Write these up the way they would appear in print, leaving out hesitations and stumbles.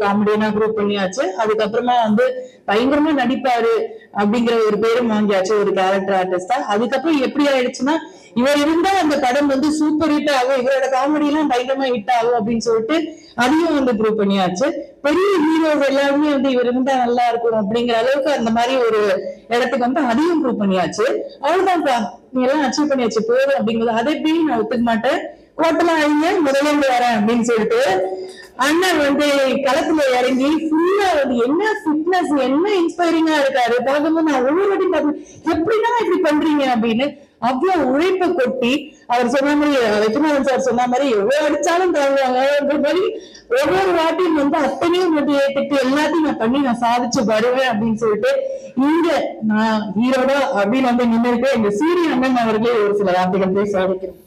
காமெடியனா prove பண்ணியாச்சு. அதுக்கப்புறமா வந்து பயங்கரமா நடிப்பாரு அப்படிங்கிற ஒரு பேரும் வாங்கியாச்சு ஒரு கேரக்டர் ஆர்டிஸ்டா. அதுக்கப்புறம் எப்படி ஆயிடுச்சுன்னா, இவர் இருந்தா அந்த படம் வந்து சூப்பர் ஹிட் ஆகும், இவரோட காமெடி எல்லாம் பயங்கரமா ஹிட் ஆகும் அப்படின்னு சொல்லிட்டு அதையும் வந்து ப்ரூவ் பண்ணியாச்சு. பெரிய ஹீரோஸ் எல்லாருமே வந்து இவர் இருந்தா நல்லா இருக்கும் அப்படிங்கிற அளவுக்கு அந்த மாதிரி ஒரு இடத்துக்கு வந்து அதையும் ப்ரூவ் பண்ணியாச்சு. அவ்வளவுதான்ப்பா, நீ எல்லாம் அச்சீவ் பண்ணியாச்சு போதும் அப்படிங்கிறது. அதை எப்படி நான் ஒத்துக்க மாட்டேன். ஹோட்டலாம் அழிங்க, முதல்ல இருந்து வரேன் அப்படின்னு சொல்லிட்டு அண்ணன் வந்து களத்துல இறங்கி ஃபுல்லா வந்து என்ன ஃபிட்னஸ், என்ன இன்ஸ்பைரிங்கா இருக்காரு. பார்க்கும்போது நான் ஒவ்வொரு வாட்டியும் பார்ப்பேன், எப்படின்னா இப்படி பண்றீங்க அப்படின்னு. அவ்வளவு உழைப்பை கொட்டி அவர் சொன்ன மாதிரி, வெற்றிமாறன் சார் சொன்ன மாதிரி எவ்வளவு அடிச்சாலும் தாங்குவாங்க மாதிரி ஒவ்வொரு வாட்டியும் வந்து அத்தனையும் வந்து ஏற்றுட்டு எல்லாத்தையும் நான் பண்ணி நான் சாதிச்சு வருவேன் அப்படின்னு சொல்லிட்டு இங்க நான் ஹீரோடா அப்படின்னு வந்து நின்றுட்டு இந்த சீரிய அண்ணன் அவர்களே ஒரு சில வார்த்தைகள் போய் சாதிக்கிறேன்.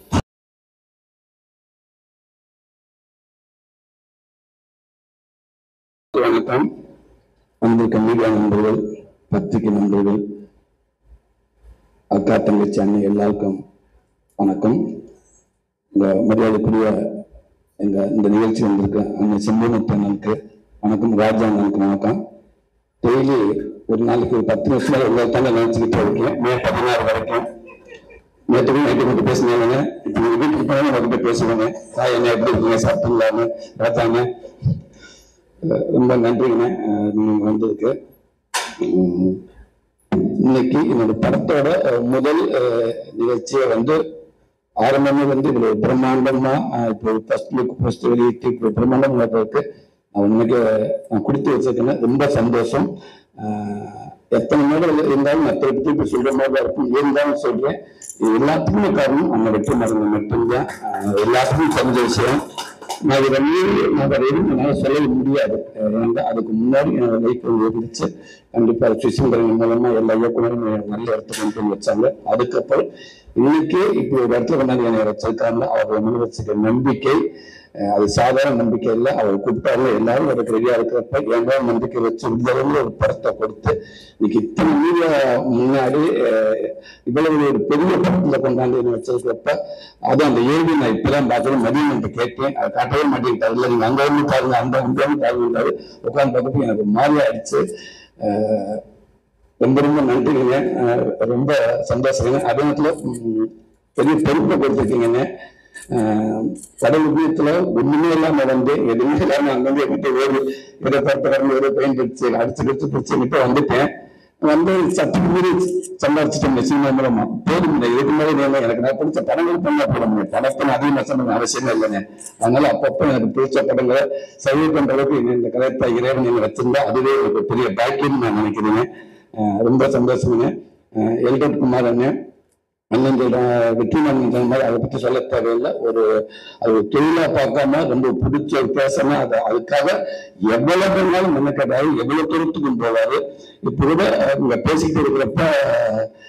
வணக்கம். வந்திருக்க மீடியா நண்பர்கள், பத்திரிகை நண்பர்கள், அக்கா தங்கச்சி அண்ணன் எல்லாருக்கும் வணக்கம். இந்த மரியாதைக்குரிய இந்த நிகழ்ச்சி வந்திருக்க அண்ணன் செம்பூமுத்து அண்ணனுக்கு வணக்கம், ராஜா அண்ணனுக்கு வணக்கம். டெய்லி ஒரு நாளைக்கு ஒரு 10 நிமிஷம் உங்கள்கிட்ட நினைச்சுக்கிட்டே இருக்கேன். மே 16 வரைக்கும் நேற்று நைட்டு மட்டும் பேசினாங்க. இப்போ நீங்க வீட்டுக்கு போனாலும் உங்ககிட்ட பேசுவாங்க. என்ன எப்படி இருக்கீங்க, சாப்பிட்டீங்களான்னு. ராஜாங்க ரொம்ப நன்றிங்க நீங்க வந்ததுக்கு. இன்னைக்கு என்னோட படத்தோட முதல் நிகழ்ச்சியை வந்து ஆரம்பமே வந்து இவ்வளவு பிரம்மாண்டமா இப்போ ஃபர்ஸ்ட் லுக் ஃபர்ஸ்ட் வெளியிட்டு இப்போ பிரம்மாண்டம் இருக்கு. நான் இன்னைக்கு நான் கொடுத்து வச்சிருக்கேன். ரொம்ப சந்தோஷம். எத்தனை மேடம் இருந்தாலும் நான் திருப்பி திருப்பி சொல்ற மாதிரி தான் இருக்கும். இருந்தாலும் சொல்றேன், எல்லாத்துக்குமே காரணம் நம்ம வெற்றிமாறன் மட்டும்தான். எல்லாத்துக்கும் தெரிஞ்ச விஷயம். நான் இதை எதுவும் என்னால் சொல்ல முடியாது. ஏன்னா அதுக்கு முன்னாடி என்னோட லைஃப் இருந்துச்சு. கண்டிப்பாக சுசீந்திரன் மூலமா எல்லா இயக்குனரும் நல்ல இடத்துக்கு கொண்டு வச்சாங்க. அதுக்கப்புறம் இன்னைக்கு இப்படி ஒரு இடத்துல கொண்டாந்து என்னை வச்சிருக்காங்க. அவர்கள் முன் வச்சுக்க நம்பிக்கை அது சாதாரண நம்பிக்கை இல்லை. அவர் கூப்பிட்டாரு, எல்லாரும் அதுக்கு ரெடியா இருக்கிறப்ப எங்க நம்பிக்கை வச்சு இந்த ஒரு படத்தை கொடுத்து இன்னைக்கு இத்தனை மீடியா முன்னாடி இவ்வளவு ஒரு பெரிய படத்துல கொண்டாந்து என்ன வச்சிருக்கிறப்ப அது அந்த ஏழ்வி நான் இப்பதான் பார்த்தது. மதியம் கேட்டேன், அதை காட்டவே மாட்டேங்கிட்டாரு. இல்லை நீங்க அங்க வந்து பாருங்க, அங்க பாருங்க உட்காந்து பார்த்து எனக்கு மாறி ஆயிடுச்சு. ரொம்ப ரொம்ப நன்றிங்க, ரொம்ப சந்தோஷங்க. அதே நேரத்துல பெரிய பொறுப்பை கொடுத்துருக்கீங்க. கடல் உபயத்துல ஒண்ணுமே இல்லாம வந்து எதுவுமே இல்லாம அங்கிருந்து என்கிட்ட ஒரு பரப்பு ஒரு பெயிண்ட் அடிச்சு பிடிச்சுக்கிட்ட வந்துட்டேன். வந்து சத்துக்கு மீறி சம்பாதிச்சுட்டேன் சினிமா மூலமா. போதும் இல்லை, இதுக்கு மேலே எனக்கு நான் பிடிச்ச படங்கள் பண்ண போட முடியும். படத்தை அதிகமாக சொன்ன அவசியமே இல்லைங்க. அதனால அப்பப்போ எனக்கு பிடிச்ச படங்களை சரி பண்ற அளவுக்கு இந்த கலைப்பை இறைவன் நீங்க வச்சிருந்தா அதுவே ஒரு பெரிய பாக்கியம் நான் நினைக்கிறேங்க. ரொம்ப சந்தோஷமுங்க. எல்டட் குமார் அண்ணன் வெற்றிமாறன் மாதிரி அதை பற்றி சொல்ல தேவையில்லை. அது தொழிலா பார்க்காம ரொம்ப பிடிச்ச பேசணும். அதுக்காக எவ்வளவு நாளும் மெனக்கட்டாரு, எவ்வளவு தூரத்துக்கும் போவாரு. இப்ப கூட இங்க பேசிக்கிட்டு இருக்கிறப்ப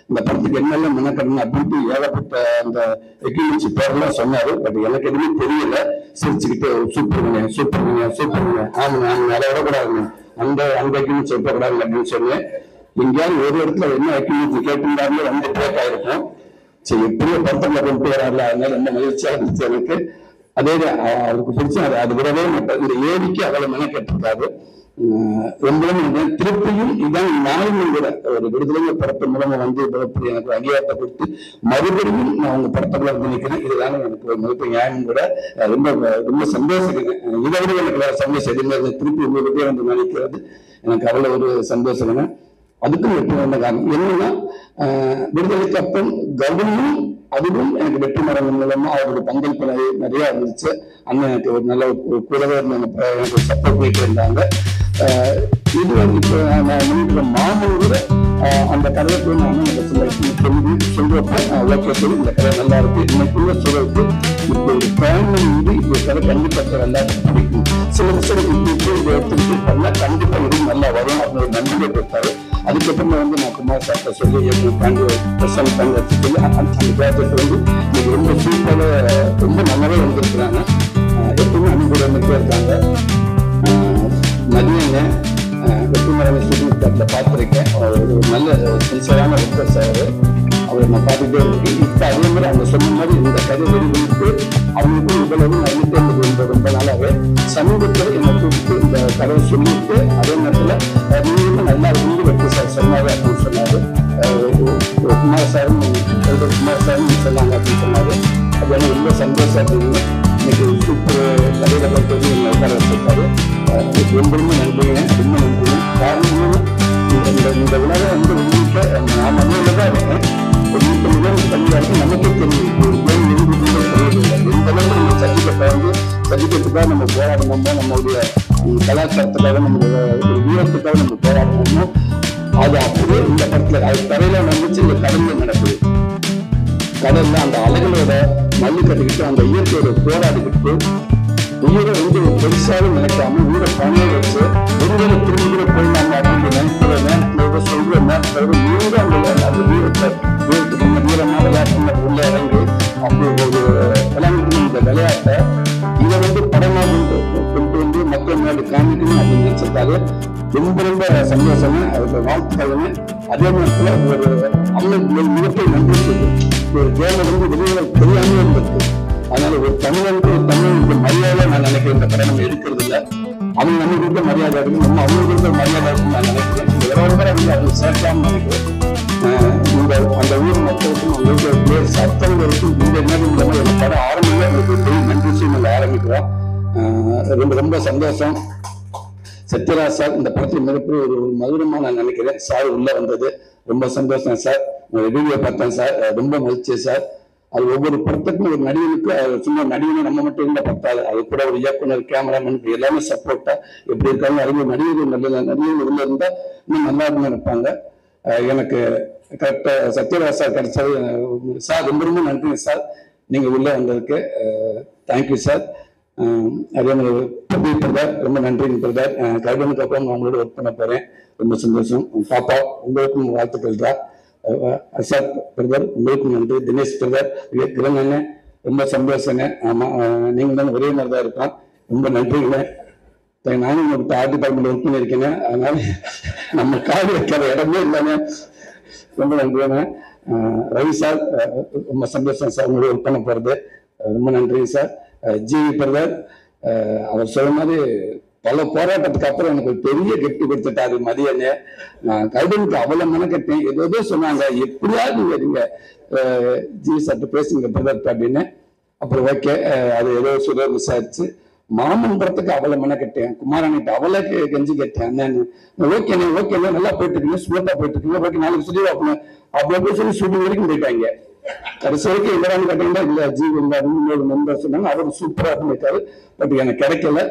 இந்த படத்துக்கு என்னெல்லாம் மெனக்கடணும் அப்படின்ட்டு ஏகப்பட்ட அந்த எக்யூமென்சி பேரெல்லாம் சொன்னாரு. பட் எனக்கு எதுவுமே தெரியல. சிரிச்சுக்கிட்டு சூப்பருங்க சூப்பருங்க சூப்பருங்க, ஆமாங்க ஆமாங்க, அதை விடக்கூடாதுங்க, அந்த எக்யூமென்சி விடக்கூடாதுங்க அப்படின்னு சொன்னேன். எங்கேயாவது ஒரு இடத்துல என்ன எக்யூமென்சி கேட்டிருந்தாருன்னு வந்து ட்ரேக் ஆயிருக்கும். சரி, எப்படியோ படத்துல கொண்டு வராருல, அதனால ரொம்ப மகிழ்ச்சியா இருந்துச்சு எனக்கு. அதே அவருக்கு பிடிச்ச அது விடவே மாட்டேன். இந்த ஏரிக்கு அவ்வளவு மென கேட்டிருக்காரு. ரொம்ப திருப்பியும் இதான் நானும் கூட ஒரு விடுதலை படத்து மூலமா வந்து எனக்கு அங்கீகாரத்தை கொடுத்து மறுபடியும் நான் உங்க படத்துக்குள்ள வந்து நிற்கிறேன். இதுதானே எனக்கு ஒரு மதிப்பு நியாயம் கூட. ரொம்ப ரொம்ப சந்தோஷம். இதை விட எனக்கு வேற சந்தோஷம் எதுவுமே. திருப்பி உங்களுக்கே வந்து நினைக்கிறது எனக்கு அவ்வளவு ஒரு சந்தோஷம். அதுக்கும் வெற்றி வந்த காரணம் என்னன்னா, விடுதலைக்கு அப்புறம் கவர்னும் அதுவும் எனக்கு வெற்றிமாறன் மூலமா அவரோட பங்களிப்பு நிறைய இருந்துச்சு. அண்ணன் எனக்கு ஒரு நல்ல கூடவே எனக்கு சப்போர்ட் பண்ணிட்டு இருந்தாங்க. இது வந்து இப்போ நான் மாமூல் கூட அந்த கதையை சொல்றப்ப ஓகே சொல்லி இந்த கதை நல்லா இருக்கு, இன்னைக்குள்ள சொல்றதுக்கு இப்போ ஒரு ஃபேமிலி வந்து இப்போ கதை கண்டிப்பாக எல்லாருக்கும் பிடிக்கும். சில விஷயம் இதை எடுத்துக்கிட்டு பண்ணா கண்டிப்பா இது நல்லா வரும் அப்படின்னு ஒரு நம்பிக்கை கொடுத்தாரு. அதுக்கப்புறமா வந்து நான் குமார் சார்ட்ட சொல்லி பிரசன்ட் பண்ணி சொல்லி அந்த ப்ராஜெக்ட் வந்து இன்னைக்கு ரொம்ப சூப்பராக ரொம்ப நல்லாவே வந்திருக்கிறாங்க. எப்பவுமே அனுகூட வந்துட்டே இருக்காங்க. மதியங்க வெற்றிமாறன் ஷூட்டிங் ஸ்பாட்ல பார்த்துருக்கேன். ஒரு நல்ல சின்சியரான ரிக்வெஸ்ட் ஆகுது. அவர் நான் பார்த்துட்டே இருக்கேன். இப்போ அதே மாதிரி அவங்க சொன்ன மாதிரி இந்த கதை வெளியிட்டு அவங்களுக்கும் இவ்வளவு நம்பிக்கை இருந்தது ரொம்ப நாளாவே. சமீபத்தில் என்னை கூப்பிட்டு இந்த கதையை சொல்லிட்டு அதே நேரத்தில் நீங்களும் நல்லா இருந்து வைக்க சார் சொன்னாரு அப்படின்னு சொன்னாரு. குமார் சாரும் சொன்னாங்க அப்படின்னு சொன்னாரு. அது எனக்கு ரொம்ப சந்தோஷம் அப்படின்னு இன்னைக்கு சூப்பர் கதையில பார்த்து என்னை உட்கார வச்சிருக்காரு. ரொம்பவுமே நன்றிங்க, ரொம்ப நன்றிங்க. காரணம் இந்த உலகம் வந்து உங்களுக்கு நான் மண்ணில் தான் இருக்கேன். ஒரு வீட்டு தமிழாருக்கு நமக்கே தெரியும். எந்த அளவுக்கு நம்ம சர்டிஃபிகேட்டுக்காக நம்ம போராடணுமோ, நம்மளுடைய கலாச்சாரத்துக்காக நம்மளுடைய ஒரு வீரத்துக்காக நம்ம போராடணுமோ, அது அப்படியே இந்த படத்துல அது கரையில நடந்துச்சு. இந்த கடல்ல நடக்குது. கடல்ல அந்த அலைகளோட மல்லு கட்டிக்கிட்டு அந்த இயற்கையோட போராடிக்கிட்டு உயிரை வந்து பெருசாக நினைக்காம உயிரை பணிய வச்சு ஒருவேளை திரும்பி போயிடலாமா அப்படின்னு நினைக்கிற நேரத்தோட சொல்ற நேரத்தோட அந்த வீரத்துக்கு வீரமா விளையாட்டு உள்ள இறங்கி அப்படி ஒரு விளையாட்டு இந்த விளையாட்டை இதை வந்து படமாக கொண்டு வந்து மக்கள் முன்னாடி காமிக்கணும் அப்படின்னு நினைச்சிருக்காரு. ரொம்ப ரொம்ப சந்தோஷமே, அதுக்கு வாழ்த்துக்களுமே. அதே நேரத்துல ஒரு அவங்க மிகப்பெரிய நன்றி சொல்லு. ஒரு கேமரா வந்து வெளியில தெரியாம இருந்திருக்கு. அதனால ஒரு தமிழனுக்கு மரியாதை நான் நினைக்கிறேன். இந்த படம் நம்ம எடுக்கிறது இல்லை, அவங்க நம்ம கொடுத்த மரியாதை இருக்கு, நம்ம அவங்க கொடுத்த மரியாதை இருக்குன்னு நான் நினைக்கிறேன். இந்த விவரம்பரை வந்து அவங்க சேர்க்காம நினைக்கிறேன். அந்த ஊர் மக்களுக்கும் உங்களுக்கு சத்தங்களுக்கும் இந்த நேரம் மூலமா ஒரு படம் ஆரம்பிக்க உங்களுக்கு பெரிய நன்றி சொல்லி ஆரம்பிக்கிறோம். ரொம்ப ரொம்ப சந்தோஷம். சத்யராஜ் சார் இந்த படத்தில் மிகப்பெரிய ஒரு மதுரமா நான் நினைக்கிறேன். சார் உள்ள வந்தது ரொம்ப சந்தோஷம் சார். வீடியோ பார்த்தேன் சார், ரொம்ப மகிழ்ச்சி சார். அது ஒவ்வொரு படத்துக்கும் ஒரு நடிகனுக்கு சும்மா நடிகனை நம்ம மட்டும் இல்லை பத்தாது, அது கூட ஒரு இயக்குனர், கேமராமேன் எல்லாமே சப்போர்ட்டா எப்படி இருக்காங்க. அது நடிகர்கள் நடிகர்கள் உள்ள இருந்தா இன்னும் நல்லா இருந்து இருப்பாங்க. எனக்கு கரெக்டா சத்யராஜ் சார் கிடைச்சது சார். ரொம்ப ரொம்ப நன்றி சார், நீங்க உள்ள வந்ததுக்கு. Thank you sir. அதே மாதிரி பிரதர் ரொம்ப நன்றிங்க பிரதர். கல்வனுக்கு அப்புறம் நான் உங்களோட ஒர்க் பண்ண போறேன். ரொம்ப சந்தோஷம். பாப்பா உங்களுக்கும் வாழ்த்துக்கள் தான். அசாத் பிரதர் உங்களுக்கும் நன்றி. தினேஷ் பிரதர், கிரண் அண்ணன் ரொம்ப சந்தோஷங்க. ஆமா, நீங்க தான் ஒரே மாதிரி தான் இருக்கான். ரொம்ப நன்றிங்க. நானும் உங்களுக்கு ஆர்ட் டிபார்ட்மெண்ட் ஒர்க் பண்ணியிருக்கேங்க. அதனால நம்ம காடு வைக்கிற இடமே இல்லைங்க. ரொம்ப நன்றிங்க. ரவி சார் ரொம்ப சந்தோஷம் சார் உங்களோட ஒர்க் பண்ண போறது. ரொம்ப நன்றிங்க சார். ஜிவி பிரதர் அவர் சொல்ற மாதிரி பல போராட்டத்துக்கு அப்புறம் எனக்கு ஒரு பெரிய கிஃப்ட் கொடுத்துட்டாரு மதியன்னு. நான் கைடனுக்கு அவ்வளவு மெனக்கட்டேன். ஏதோ சொன்னாங்க, எப்படியாவது நீங்க ஜிவி சார்ட்ட பேசுங்க பிரதர் அப்படின்னு. அப்புறம் ஓகே, அது ஏதோ சொல்ல விசாரிச்சு மாமன் படத்துக்கு அவ்வளவு மெனக்கட்டேன். குமாரணிட்டு அவளுக்கு கெஞ்சி கேட்டேன். என்னன்னு ஓகேண்ணே ஓகேண்ணே நல்லா போயிட்டு இருக்கீங்க, ஸ்மூத்தா போயிட்டு இருக்கீங்க, ஓகே நாளைக்கு சொல்லி அப்படி அப்படி சொல்லி ஷூட்டிங் வரைக்கும் போயிட்டாங்க. கடைசி வரைக்கும் எல்லாரும் கேட்டீங்கன்னா இல்ல ஜீவ் இருந்தாரு நண்பர் சொன்னாங்க. அவர் சூப்பரா இருந்திருக்காரு. பட் எனக்கு கிடைக்கல.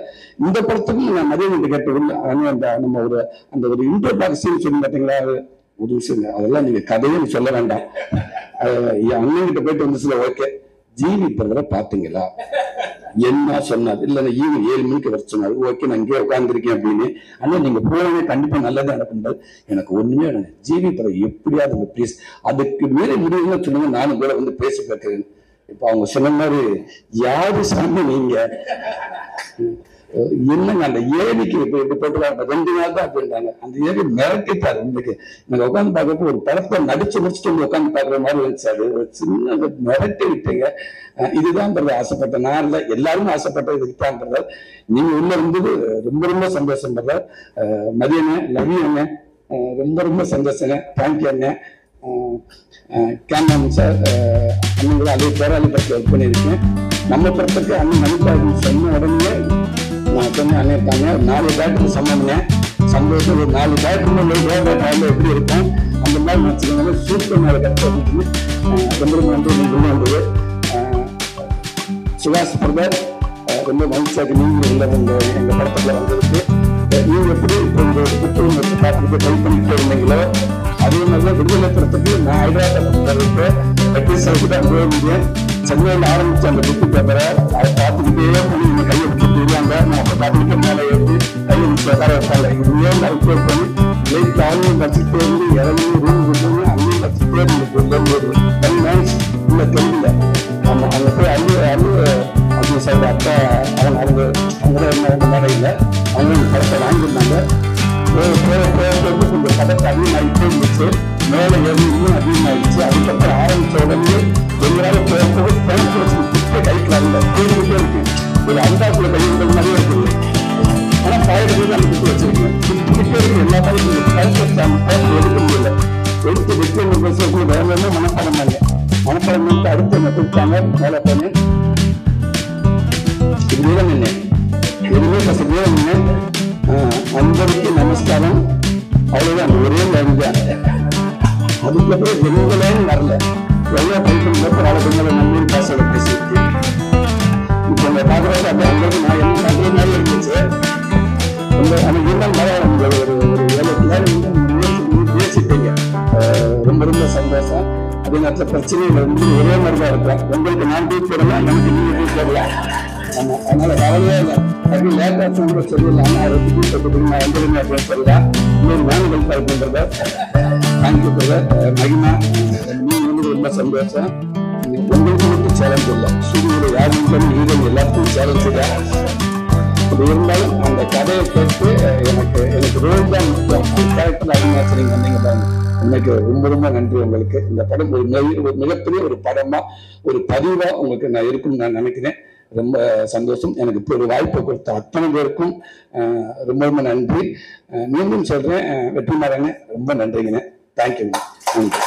இந்த படத்துக்கும் நான் நிறைய கேட்டதில்லை. அந்த நம்ம அந்த ஒரு இன்டர் பாக் சீன் சொல்லி பார்த்தீங்களா, ஒரு விஷயம் அதெல்லாம் நீங்க கதையும் சொல்ல வேண்டாம். அண்ணன் கிட்ட போயிட்டு வந்துச்சுல ஓகே ஜீவி பிரதரை பாத்தீங்களா என்ன சொன்னார். இல்ல ஈவினிங் 7 மணிக்கு வர சொன்னாரு. ஓகே நான் இங்கே உட்காந்துருக்கேன் அப்படின்னு. ஆனா நீங்க போறவங்க கண்டிப்பா நல்லதா நடக்கும்போது எனக்கு ஒண்ணுமே ஜீவி பிரதர் எப்படியாவது ப்ளீஸ் அதுக்கு மீறி முடியும்னு சொல்லுங்க, நானும் கூட வந்து பேசி பார்க்கிறேன். இப்ப அவங்க சொன்ன மாதிரி யாரு சாமி நீங்க என்னங்க அந்த ஏரிக்கு இப்ப போட்டுருவாங்க 2 நாள் தான் அப்படின்றாங்க. அந்த ஏரி மிரட்டிட்டாரு. இன்னைக்கு எனக்கு உட்காந்து பார்க்கறப்ப ஒரு படத்தை நடிச்சு முடிச்சுட்டு உட்காந்து பாக்குற மாதிரி இருந்துச்சு. அது சின்ன மிரட்டி விட்டீங்க. இதுதான் ஆசைப்பட்டேன். நான் இல்லை எல்லாருமே ஆசைப்பட்ட இதுக்குதான் பிரதர். நீங்க உள்ள இருந்தது ரொம்ப ரொம்ப சந்தோஷம் பிரதர். மதியண்ணே லவ் யூ அண்ணே, ரொம்ப ரொம்ப சந்தோஷங்க. தேங்க்யூ அண்ணே. கேமராமேன் சார் அண்ணன் அதே போராளி படத்தில் ஒர்க் பண்ணியிருக்கேன். நம்ம படத்துக்கு அண்ணன் நடிப்பாருன்னு சொன்ன உடனே நான் சொன்னேன் அண்ணன் இருக்காங்க 4 டேரக்டர் சம்பந்தேன். சந்தோஷம். ஒரு 4 டேரக்டர் எப்படி இருக்கும் அந்த மாதிரி வச்சுக்கோங்க. சூப்பர் மேல கிடைச்சது. ரொம்ப ரொம்ப நன்றி. சுகாஷ் பிரதர் ரொம்ப மகிழ்ச்சியாக நீங்க எங்க படத்துல வந்திருக்கு. நீங்க எப்படி இப்போ இந்த புத்தகம் வச்சு பார்த்துட்டு ட்ரை பண்ணிட்டு இருந்தீங்களோ அதே மாதிரிதான் விடுதலை படத்துக்கு நான் ஹைதராபாத் தான் போயிருந்தேன். சென்னையில் ஆரம்பிச்ச அந்த புக்கு பேப்பரை அதை பார்த்துக்கிட்டே நீங்க கையை வச்சுட்டு வருவாங்க. நான் அப்போ பார்த்துக்கிட்டே மேலே ஏற்றி கையை வச்சு உட்கார வைப்பாங்க. இதுவே அவுட் பண்ணி லைட் ஆளுநர் வச்சுட்டே இருந்து இறங்கி ரூம் கொடுத்து அங்கேயும் வச்சுட்டே இருந்து 10 மினிட்ஸ் உள்ள தெரியல. ஆமா அங்க போய் அவங்க சைடு அப்பா அவங்க மேடையில் அவங்க படத்தை வாங்கியிருந்தாங்க. கொஞ்சம் பதத்தை அதிகமாகிட்டே இருந்துச்சு, மேலே எதுவும் அதிகமாகிடுச்சு. அதுக்கப்புறம் ஆரம்பிச்ச உடனே எங்களால கைக்கு வரல, தேடிக்கிட்டே இருக்கு. ஒரு அந்தாக்குள்ள கைகள் மாதிரியே இருக்குது. ஆனா பாயத்துக்கு தான் குத்து வச்சிருக்கேன். குத்திக்கிட்டே இருக்கு எல்லா பாயத்தையும் எடுக்க முடியல. எடுத்து வெற்றி பேசக்கூடிய வேற மனப்பாடம் பண்ணல. மனப்பாடம் வந்து அடுத்து என்ன கொடுத்தாங்க மேலே பண்ணு இதுதான் நின்னேன், எதுவுமே கசதியா நின்னேன். அன்பருக்கு நமஸ்காரம், அவ்வளவுதான், ஒரே தான். அதுக்கப்புறம் எங்களையும் வரல. எவ்வளோ பைக்கு நாலு பெண்களை நம்பி காசோட பேசிட்டு இப்போ உங்க பாக்குறது அப்படி அங்களுக்கு நான் என்ன அதே மாதிரி இருந்துச்சு. எனக்கு இருந்தாலும் மலையாளம் ஒரு 7 பேசிட்டீங்க, ரொம்ப ரொம்ப சந்தோஷம். அதே நேரத்தில் பிரச்சனைகள் வந்து ஒரே மாதிரி தான் இருப்பேன். உங்களுக்கு நான் டீ போடலாம், எனக்கு நீங்க டீ போடலாம். ஆமா, அதனால கவலையே இல்லை. அது லேட்டா கூட சொல்லிடலாம், நான் டீ போட்டு நான் எங்களுக்கு அப்படின்னு சொல்லலாம். இன்னொரு வாங்குதல் பண்றத தேங்க்யூ பிரதர். மகிமா, நீங்க வந்து ரொம்ப சந்தோஷம். உங்களுக்கு மட்டும் சேலஞ்ச் இல்லை, சூரியனை யாருக்கும் நீங்கள் எல்லாத்துக்கும் சேலஞ்ச் இல்லை. அப்படி இருந்தாலும் அந்த கதையை கேட்டு எனக்கு ரோல் தான் முக்கியம். கேரக்டர் அதிகமாக நீங்க வந்தீங்க பாருங்க, இன்னைக்கு ரொம்ப ரொம்ப நன்றி உங்களுக்கு. இந்த படம் ஒரு மிகப்பெரிய ஒரு படமா ஒரு பதிவா உங்களுக்கு நான் இருக்குன்னு நான் நினைக்கிறேன். ரொம்ப சந்தோஷம். எனக்கு இப்போ ஒரு வாய்ப்பை கொடுத்த அத்தனை பேருக்கும் ரொம்ப ரொம்ப நன்றி. மீண்டும் சொல்றேன், வெற்றிமாறன் ரொம்ப நன்றிங்கண்ணே. தேங்க்யூங்க. நன்றி.